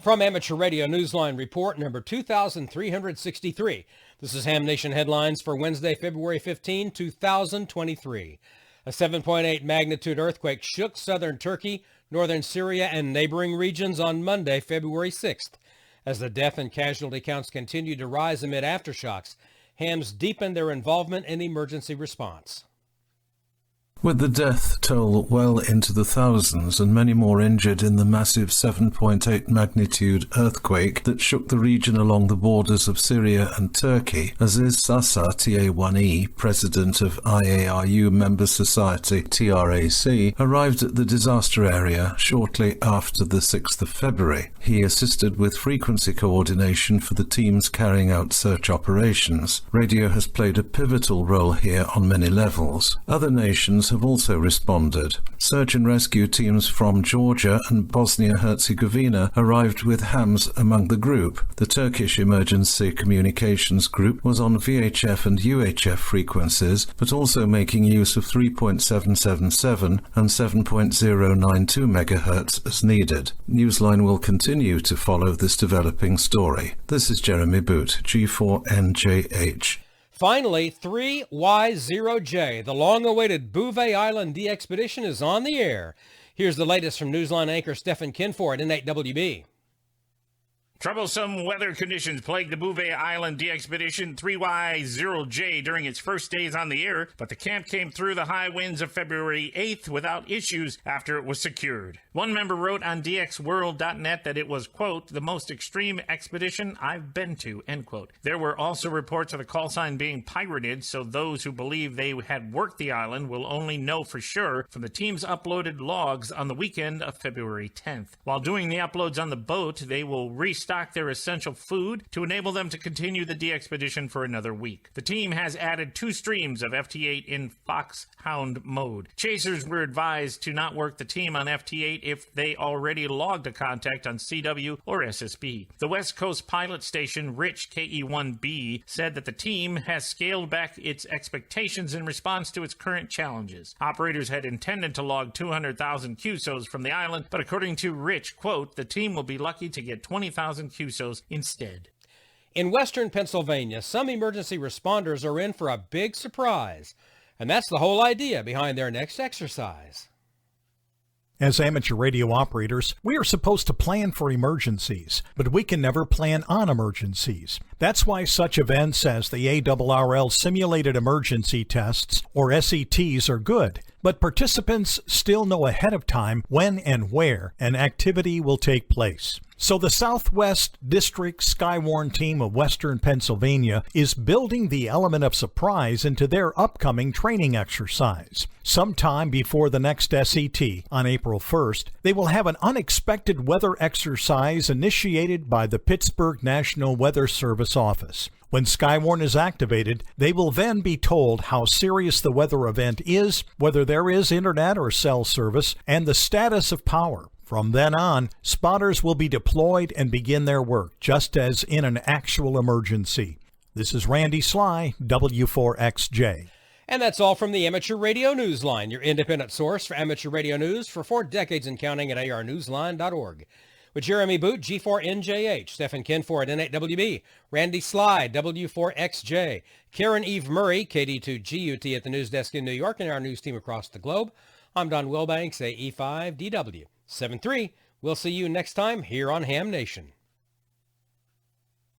From Amateur Radio Newsline Report number 2363. This is Ham Nation Headlines for Wednesday, February 15, 2023. A 7.8 magnitude earthquake shook southern Turkey, northern Syria, and neighboring regions on Monday, February 6th. As the death and casualty counts continue to rise amid aftershocks, Hams deepened their involvement in emergency response. With the death toll well into the thousands and many more injured in the massive 7.8 magnitude earthquake that shook the region along the borders of Syria and Turkey, Aziz Sasa, TA1E, president of IARU member society TRAC, arrived at the disaster area shortly after the 6th of February. He assisted with frequency coordination for the teams carrying out search operations. Radio has played a pivotal role here on many levels. Other nations have also responded. Search and rescue teams from Georgia and Bosnia-Herzegovina arrived with hams among the group. The Turkish Emergency Communications Group was on VHF and UHF frequencies, but also making use of 3.777 and 7.092 MHz as needed. Newsline will continue to follow this developing story. This is Jeremy Boot, G4NJH. Finally, 3Y0J, the long-awaited Bouvet Island de-expedition, is on the air. Here's the latest from Newsline anchor Stephen Kinford in 8WB. Troublesome weather conditions plagued the Bouvet Island de-expedition 3Y0J during its first days on the air, but the camp came through the high winds of February 8th without issues after it was secured. One member wrote on dxworld.net that it was, quote, the most extreme expedition I've been to, end quote. There were also reports of the call sign being pirated, so those who believe they had worked the island will only know for sure from the team's uploaded logs on the weekend of February 10th. While doing the uploads on the boat, they will restock their essential food to enable them to continue the de-expedition for another week. The team has added 2 streams of FT8 in Foxhound mode. Chasers were advised to not work the team on FT8 if they already logged a contact on CW or SSB. The West Coast pilot station, Rich KE1B, said that the team has scaled back its expectations in response to its current challenges. Operators had intended to log 200,000 QSOs from the island, but according to Rich, quote, the team will be lucky to get 20,000 QSOs instead. In western Pennsylvania, some emergency responders are in for a big surprise, and that's the whole idea behind their next exercise. As amateur radio operators, we are supposed to plan for emergencies, but we can never plan on emergencies. That's why such events as the ARRL Simulated Emergency Tests, or SETs, are good. But participants still know ahead of time when and where an activity will take place. So the Southwest District Skywarn team of Western Pennsylvania is building the element of surprise into their upcoming training exercise. Sometime before the next SET, on April 1st, they will have an unexpected weather exercise initiated by the Pittsburgh National Weather Service office. When Skywarn is activated, they will then be told how serious the weather event is, whether there is internet or cell service, and the status of power. From then on, spotters will be deployed and begin their work, just as in an actual emergency. This is Randy Sly, W4XJ. And that's all from the Amateur Radio Newsline, your independent source for amateur radio news for 4 decades and counting at arnewsline.org. With Jeremy Boot, G4NJH, Stephen Kinford, N8WB, Randy Sly, W4XJ, Karen Eve Murray, KD2GUT at the news desk in New York, and our news team across the globe. I'm Don Wilbanks, AE5DW. 7-3. We'll see you next time here on Ham Nation.